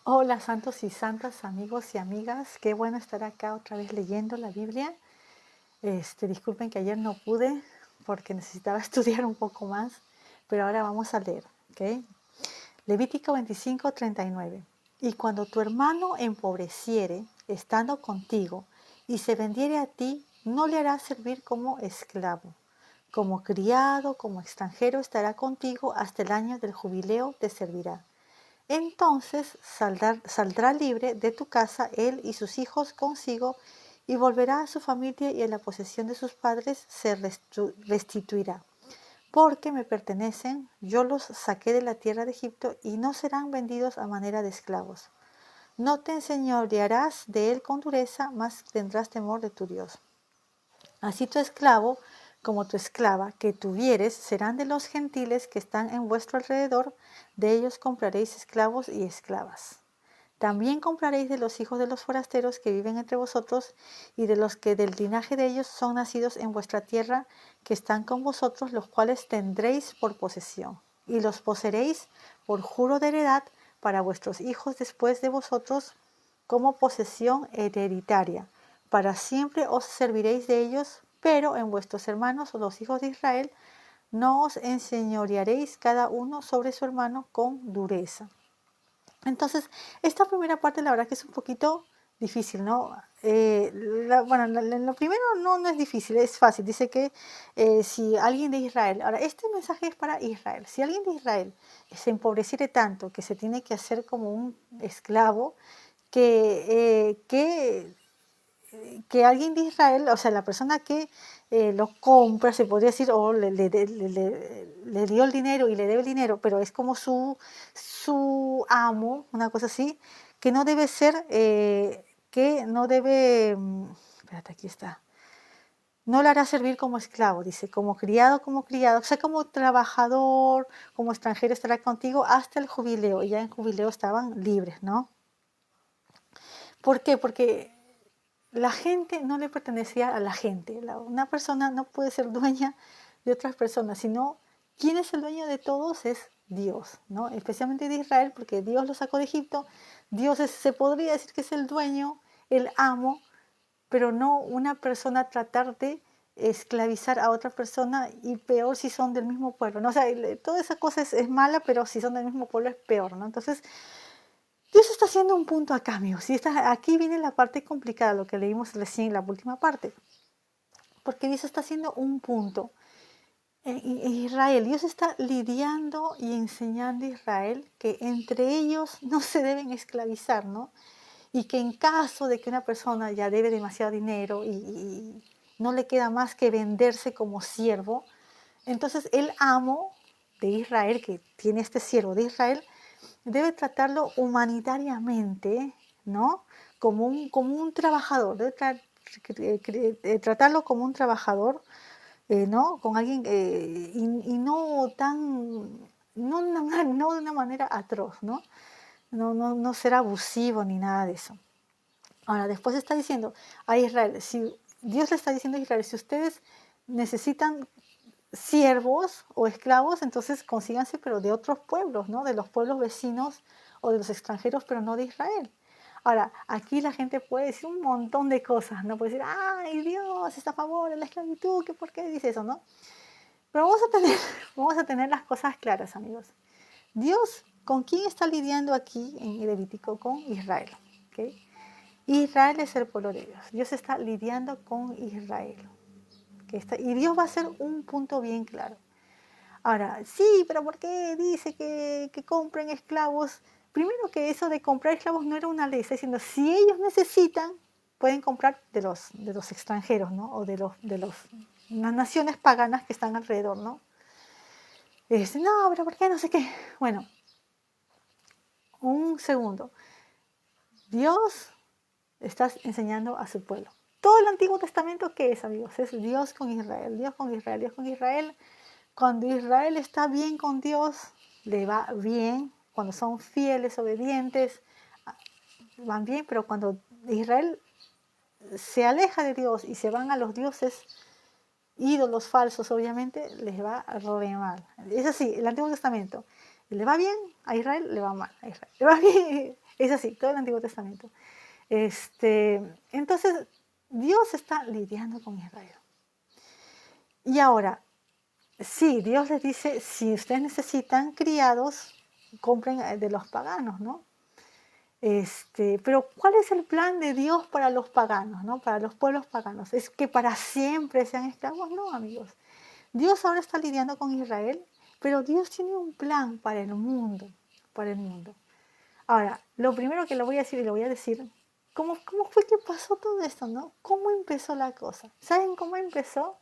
Hola santos y santas, amigos y amigas, qué bueno estar acá otra vez leyendo la Biblia. Disculpen que ayer no pude porque necesitaba estudiar un poco más, pero ahora vamos a leer, ¿ok? Levítico 25:39. Y cuando tu hermano empobreciere, estando contigo, y se vendiere a ti, no le harás servir como esclavo. Como criado, como extranjero estará contigo hasta el año del jubileo te servirá. Entonces saldrá libre de tu casa él y sus hijos consigo, y volverá a su familia y a la posesión de sus padres se restituirá. Porque me pertenecen, yo los saqué de la tierra de Egipto y no serán vendidos a manera de esclavos. No te enseñorearás de él con dureza, mas tendrás temor de tu Dios. Así tu esclavo como tu esclava que tuvieres serán de los gentiles que están en vuestro alrededor, de ellos compraréis esclavos y esclavas. También compraréis de los hijos de los forasteros que viven entre vosotros y de los que del linaje de ellos son nacidos en vuestra tierra, que están con vosotros, los cuales tendréis por posesión. Y los poseeréis por juro de heredad para vuestros hijos después de vosotros como posesión hereditaria. Para siempre os serviréis de ellos, pero en vuestros hermanos o los hijos de Israel no os enseñorearéis cada uno sobre su hermano con dureza. Entonces, esta primera parte la verdad que es un poquito difícil, ¿no? Lo primero no es difícil, es fácil. Dice que si alguien de Israel, ahora este mensaje es para Israel, si alguien de Israel se empobreciere tanto que se tiene que hacer como un esclavo, que, eh, que que alguien de Israel, o sea, la persona que lo compra, se podría decir, o le dio el dinero y le debe el dinero, pero es como su amo, una cosa así, que no debe ser, que no debe, espérate, aquí está, no le hará servir como esclavo, dice, como criado, o sea, como trabajador, como extranjero estará contigo hasta el jubileo, y ya en jubileo estaban libres, ¿no? ¿Por qué? Porque la gente no le pertenecía a la gente. Una persona no puede ser dueña de otras personas, sino quien es el dueño de todos es Dios, ¿no? Especialmente de Israel, porque Dios lo sacó de Egipto. Se podría decir que es el dueño, el amo, pero no una persona tratar de esclavizar a otra persona, y peor si son del mismo pueblo, ¿no? O sea, toda esa cosa es mala, pero si son del mismo pueblo es peor, ¿no? Entonces, Dios está haciendo un punto acá, amigos. Aquí viene la parte complicada, lo que leímos recién en la última parte. Porque Dios está haciendo un punto. En Israel, Dios está lidiando y enseñando a Israel que entre ellos no se deben esclavizar, ¿no? Y que en caso de que una persona ya debe demasiado dinero y no le queda más que venderse como siervo, entonces el amo de Israel, que tiene este siervo de Israel, debe tratarlo humanitariamente, ¿no? Como un trabajador, debe tratarlo como un trabajador, ¿no? Con alguien, y no tan, no de una manera atroz, ¿no? No ser abusivo ni nada de eso. Ahora, después está diciendo a Israel, si Dios le está diciendo a Israel, si ustedes necesitan siervos o esclavos, entonces consíganse, pero de otros pueblos, ¿no? De los pueblos vecinos o de los extranjeros, pero no de Israel. Ahora, aquí la gente puede decir un montón de cosas, ¿no? Puede decir, ay, Dios está a favor de la esclavitud, ¿qué por qué dice eso, no? Pero vamos a tener las cosas claras, amigos. Dios, ¿con quién está lidiando aquí en Levítico? Con Israel, ¿ok? Israel es el pueblo de Dios. Dios está lidiando con Israel. Y Dios va a hacer un punto bien claro. Ahora, sí, pero ¿por qué dice que compren esclavos? Primero, que eso de comprar esclavos no era una ley, está diciendo, si ellos necesitan, pueden comprar de los extranjeros, ¿no? O de las naciones paganas que están alrededor, ¿no? Y dice, no, pero ¿por qué no sé qué? Bueno, un segundo. Dios está enseñando a su pueblo. Todo el Antiguo Testamento, ¿qué es, amigos? Es Dios con Israel, Dios con Israel, Dios con Israel. Cuando Israel está bien con Dios, le va bien. Cuando son fieles, obedientes, van bien. Pero cuando Israel se aleja de Dios y se van a los dioses ídolos falsos, obviamente, les va re mal. Es así, el Antiguo Testamento. Le va bien a Israel, le va mal a Israel. Le va bien Es así, todo el Antiguo Testamento. Entonces, Dios está lidiando con Israel. Y ahora, sí, Dios les dice, si ustedes necesitan criados, compren de los paganos, ¿no? Pero ¿cuál es el plan de Dios para los paganos, ¿no? Para los pueblos paganos? ¿Es que para siempre sean esclavos? No, amigos. Dios ahora está lidiando con Israel, pero Dios tiene un plan para el mundo, para el mundo. Ahora, lo primero que le voy a decir, y lo voy a decir, ¿cómo fue que pasó todo esto, no? ¿Cómo empezó la cosa? ¿Saben cómo empezó?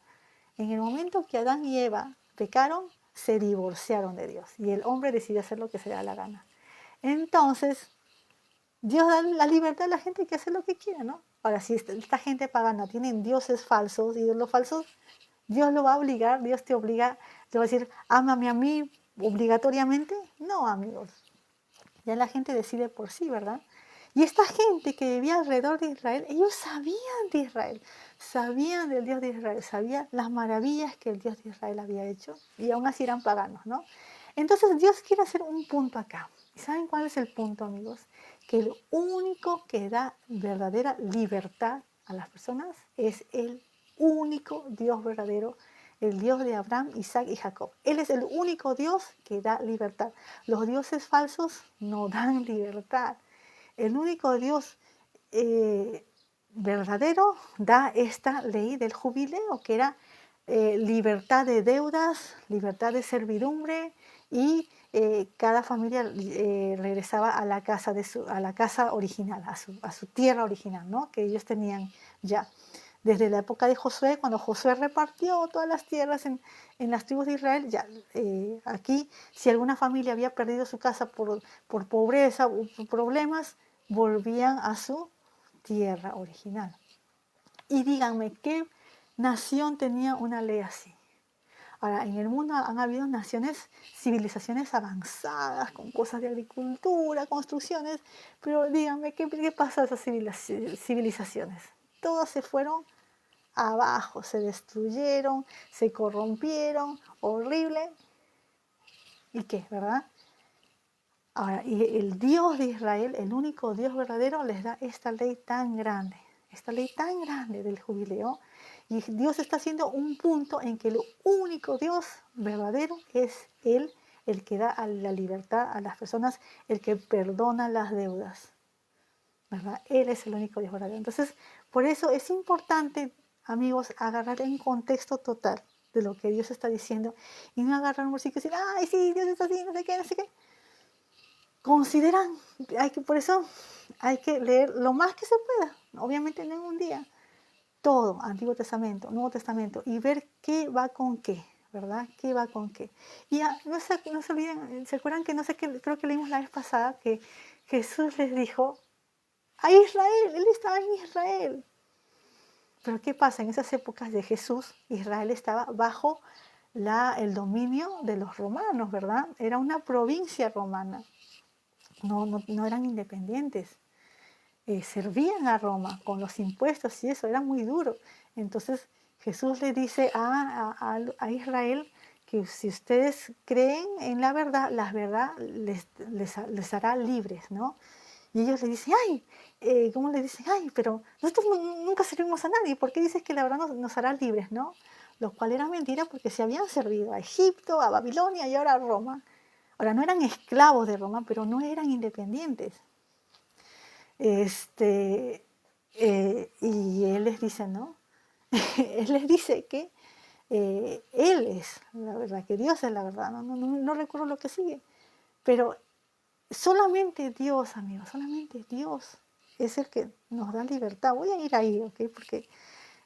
En el momento que Adán y Eva pecaron, se divorciaron de Dios y el hombre decidió hacer lo que se le da la gana. Entonces, Dios da la libertad a la gente que hace lo que quiera, ¿no? Ahora, si esta gente pagana tienen dioses falsos, y los falsos, Dios lo va a obligar, Dios te obliga, te va a decir, ámame a mí obligatoriamente. No, amigos, ya la gente decide por sí, ¿verdad? Y esta gente que vivía alrededor de Israel, ellos sabían de Israel, sabían del Dios de Israel, sabían las maravillas que el Dios de Israel había hecho, y aún así eran paganos, ¿no? Entonces Dios quiere hacer un punto acá. ¿Y saben cuál es el punto, amigos? Que el único que da verdadera libertad a las personas es el único Dios verdadero, el Dios de Abraham, Isaac y Jacob. Él es el único Dios que da libertad. Los dioses falsos no dan libertad. El único Dios verdadero da esta ley del jubileo, que era libertad de deudas, libertad de servidumbre, y cada familia regresaba a la casa, a la casa original, a su tierra original, ¿no? Que ellos tenían ya. Desde la época de Josué, cuando Josué repartió todas las tierras en las tribus de Israel, ya aquí, si alguna familia había perdido su casa por pobreza o por problemas, volvían a su tierra original. Y díganme, ¿qué nación tenía una ley así? Ahora, en el mundo han habido naciones, civilizaciones avanzadas, con cosas de agricultura, construcciones, pero díganme, ¿qué pasó a esas civilizaciones? Todas se fueron abajo, se destruyeron, se corrompieron, horrible. ¿Y qué, verdad? Ahora, y el Dios de Israel, el único Dios verdadero, les da esta ley tan grande del jubileo. Y Dios está haciendo un punto en que el único Dios verdadero es Él, el que da la libertad a las personas, el que perdona las deudas, ¿verdad? Él es el único Dios verdadero. Entonces, por eso es importante, amigos, agarrar en contexto total de lo que Dios está diciendo y no agarrar un versículo y decir, ay, sí, Dios está así, no sé qué, no sé qué. Consideran, por eso hay que leer lo más que se pueda, obviamente no en un día, todo, Antiguo Testamento, Nuevo Testamento, y ver qué va con qué, ¿verdad? ¿Qué va con qué? Y no se olviden, ¿se acuerdan que no sé qué, creo que leímos la vez pasada, que Jesús les dijo a Israel, Él estaba en Israel? Pero ¿qué pasa? En esas épocas de Jesús, Israel estaba bajo el dominio de los romanos, ¿verdad? Era una provincia romana. No eran independientes, servían a Roma con los impuestos y eso, era muy duro. Entonces Jesús le dice a Israel que si ustedes creen en la verdad les hará libres, ¿no? Y ellos le dicen, ay, ¿cómo le dicen? Ay, pero nosotros nunca servimos a nadie, ¿por qué dices que la verdad nos hará libres, no? Lo cual era mentira porque se habían servido a Egipto, a Babilonia y ahora a Roma. Ahora, no eran esclavos de Roma, pero no eran independientes. Y él les dice, ¿no? Él les dice que Él es la verdad, que Dios es la verdad. No recuerdo lo que sigue. Pero solamente Dios, amigos, solamente Dios es el que nos da libertad. Voy a ir ahí, ¿ok? Porque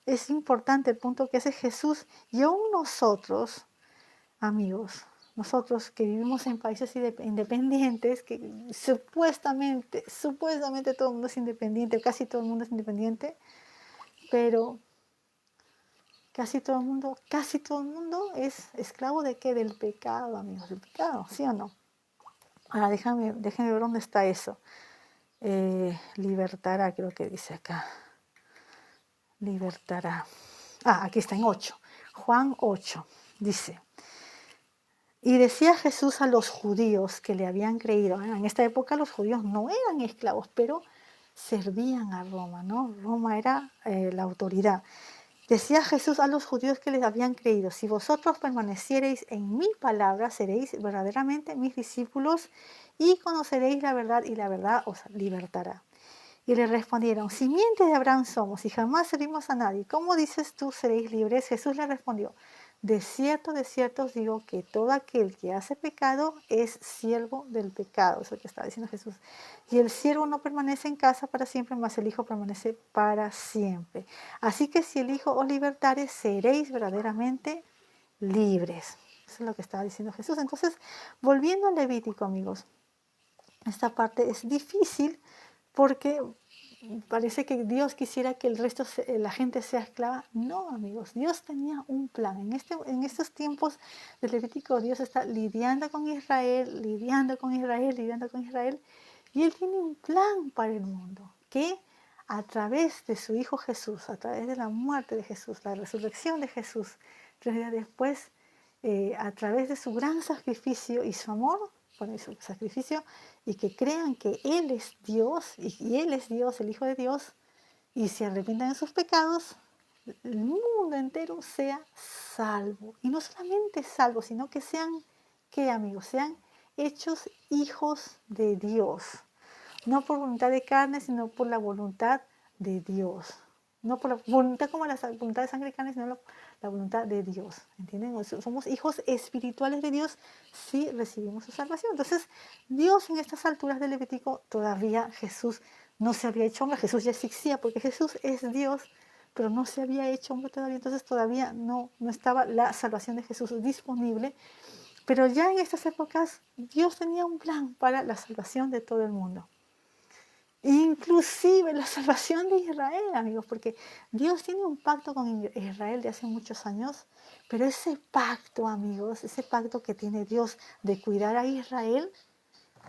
es importante el punto que hace Jesús. Y aún nosotros, amigos, nosotros que vivimos en países independientes, que supuestamente todo el mundo es independiente, casi todo el mundo es independiente, pero casi todo el mundo es esclavo de qué? Del pecado, amigos, del pecado, ¿sí o no? Ahora déjenme ver dónde está eso. Libertará, creo que dice acá. Libertará. Aquí está en 8. Juan 8 dice, Y decía Jesús a los judíos que le habían creído, en esta época los judíos no eran esclavos, pero servían a Roma, ¿no? Roma era la autoridad. Decía Jesús a los judíos que les habían creído, si vosotros permaneciereis en mi palabra, seréis verdaderamente mis discípulos y conoceréis la verdad y la verdad os libertará. Y le respondieron, simiente de Abraham somos y jamás servimos a nadie. ¿Cómo dices tú seréis libres? Jesús le respondió, de cierto os digo que todo aquel que hace pecado es siervo del pecado. Eso es lo que está diciendo Jesús. Y el siervo no permanece en casa para siempre, mas el Hijo permanece para siempre. Así que si el Hijo os libertare, seréis verdaderamente libres. Eso es lo que estaba diciendo Jesús. Entonces, volviendo al Levítico, amigos, esta parte es difícil porque parece que Dios quisiera que el resto, la gente sea esclava. No, amigos, Dios tenía un plan. En estos tiempos del Levítico, Dios está lidiando con Israel, lidiando con Israel, y Él tiene un plan para el mundo, que a través de su Hijo Jesús, a través de la muerte de Jesús, la resurrección de Jesús, 3 días después, a través de su gran sacrificio y su amor, por su sacrificio, y que crean que Él es Dios, y Él es Dios, el Hijo de Dios, y se arrepientan de sus pecados, el mundo entero sea salvo. Y no solamente salvo, sino que sean, ¿qué, amigos? Sean hechos hijos de Dios. No por voluntad de carne, sino por la voluntad de Dios. No por la voluntad como la voluntad de sangre y carne, sino la voluntad de Dios. ¿Entienden? Somos hijos espirituales de Dios si recibimos su salvación. Entonces, Dios en estas alturas del Levítico, todavía Jesús no se había hecho hombre. Jesús ya existía porque Jesús es Dios, pero no se había hecho hombre todavía. Entonces, todavía no estaba la salvación de Jesús disponible. Pero ya en estas épocas, Dios tenía un plan para la salvación de todo el mundo. Inclusive la salvación de Israel, amigos, porque Dios tiene un pacto con Israel de hace muchos años, pero ese pacto, amigos, ese pacto que tiene Dios de cuidar a Israel,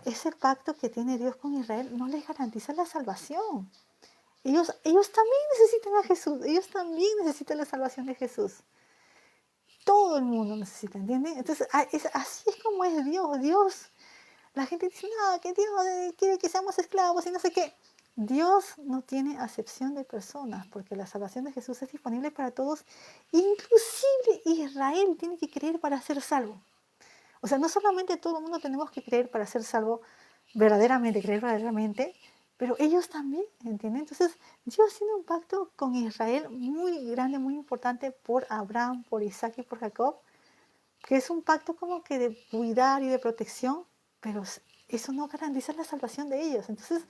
ese pacto que tiene Dios con Israel no les garantiza la salvación. Ellos también necesitan a Jesús, ellos también necesitan la salvación de Jesús. Todo el mundo necesita, ¿entienden? Entonces, así es como es Dios. La gente dice, no, que Dios quiere que seamos esclavos y no sé qué. Dios no tiene acepción de personas, porque la salvación de Jesús es disponible para todos. Inclusive Israel tiene que creer para ser salvo. O sea, no solamente todo el mundo tenemos que creer para ser salvo verdaderamente, creer verdaderamente, pero ellos también, ¿entienden? Entonces, Dios tiene un pacto con Israel muy grande, muy importante por Abraham, por Isaac y por Jacob, que es un pacto como que de cuidar y de protección, pero eso no garantiza la salvación de ellos. Entonces,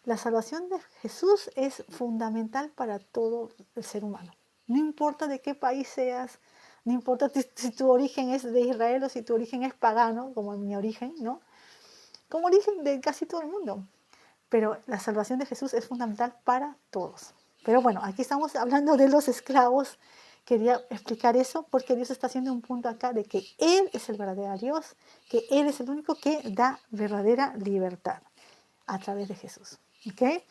la salvación de Jesús es fundamental para todo el ser humano. No importa de qué país seas, no importa si tu origen es de Israel o si tu origen es pagano, como mi origen, ¿no? Como origen de casi todo el mundo. Pero la salvación de Jesús es fundamental para todos. Pero bueno, aquí estamos hablando de los esclavos. Quería explicar eso porque Dios está haciendo un punto acá de que Él es el verdadero Dios, que Él es el único que da verdadera libertad a través de Jesús. ¿Ok?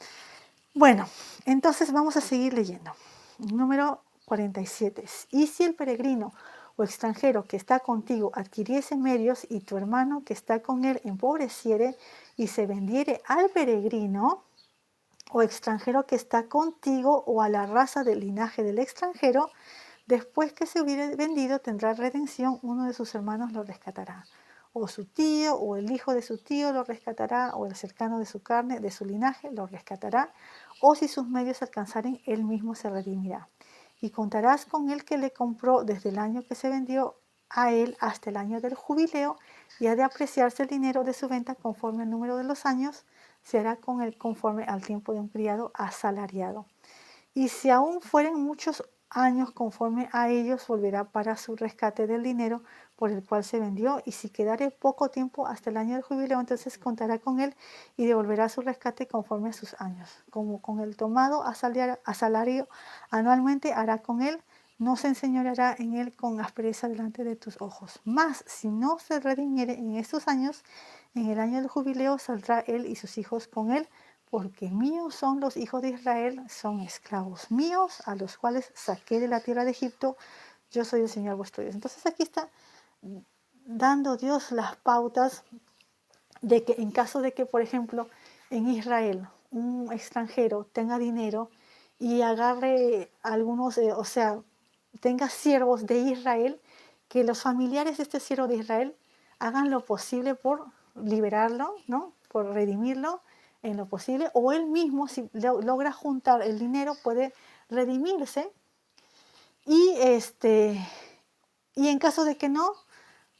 Bueno, entonces vamos a seguir leyendo. Número 47. Y si el peregrino o extranjero que está contigo adquiriese medios y tu hermano que está con él empobreciere y se vendiere al peregrino o extranjero que está contigo o a la raza del linaje del extranjero, después que se hubiere vendido tendrá redención, uno de sus hermanos lo rescatará. O su tío o el hijo de su tío lo rescatará, o el cercano de su carne, de su linaje, lo rescatará, o si sus medios alcanzaren, él mismo se redimirá. Y contarás con el que le compró desde el año que se vendió a él hasta el año del jubileo, y ha de apreciarse el dinero de su venta conforme al número de los años, se hará con él conforme al tiempo de un criado asalariado. Y si aún fueren muchos años conforme a ellos, volverá para su rescate del dinero por el cual se vendió, y si quedare poco tiempo hasta el año del jubileo, entonces contará con él y devolverá su rescate conforme a sus años. Como con el tomado a salario anualmente hará con él, no se enseñoreará en él con aspereza delante de tus ojos. Mas si no se redimiere en estos años, en el año del jubileo saldrá él y sus hijos con él, porque míos son los hijos de Israel, son esclavos míos, a los cuales saqué de la tierra de Egipto, yo soy el Señor vuestro Dios. Entonces aquí está dando Dios las pautas de que en caso de que, por ejemplo, en Israel un extranjero tenga dinero y agarre algunos, o sea, tenga siervos de Israel, que los familiares de este siervo de Israel hagan lo posible por liberarlo, ¿no? Por redimirlo en lo posible, o él mismo, si logra juntar el dinero, puede redimirse y, y en caso de que no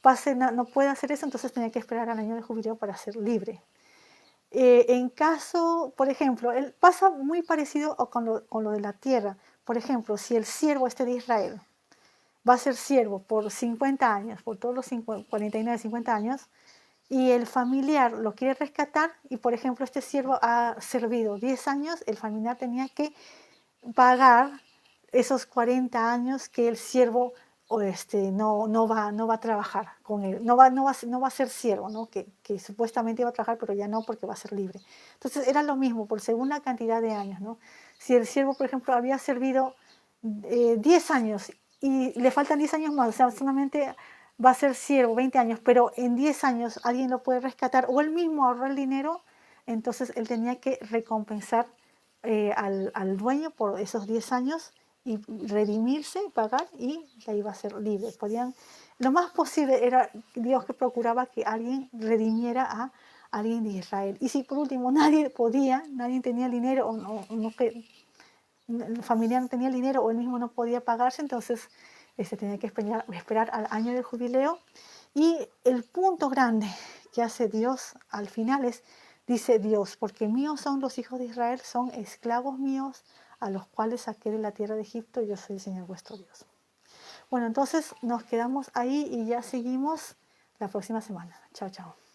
pase, no pueda hacer eso, entonces tenía que esperar al año de jubileo para ser libre. En caso, por ejemplo, pasa muy parecido con lo de la tierra. Por ejemplo, si el siervo este de Israel va a ser siervo por 50 años, por todos los 49, 50 años, y el familiar lo quiere rescatar, y por ejemplo este siervo ha servido 10 años, el familiar tenía que pagar esos 40 años que el siervo no va a trabajar con él, no va a ser siervo, ¿no? Que supuestamente iba a trabajar, pero ya no porque va a ser libre. Entonces era lo mismo, por según la cantidad de años, ¿no? Si el siervo, por ejemplo, había servido 10 años y le faltan 10 años más, o sea, solamente va a ser siervo 20 años, pero en 10 años alguien lo puede rescatar o él mismo ahorró el dinero, entonces él tenía que recompensar al dueño por esos 10 años y redimirse, pagar y ya iba a ser libre. Lo más posible era Dios que procuraba que alguien redimiera a alguien de Israel. Y si por último nadie podía, nadie tenía dinero o que el familiar no tenía el dinero o él mismo no podía pagarse, entonces tenía que esperar al año del jubileo. Y el punto grande que hace Dios al final es, dice Dios, porque míos son los hijos de Israel, son esclavos míos a los cuales saqué de la tierra de Egipto, yo soy el Señor vuestro Dios. Bueno, entonces nos quedamos ahí y ya seguimos la próxima semana. Chao, chao.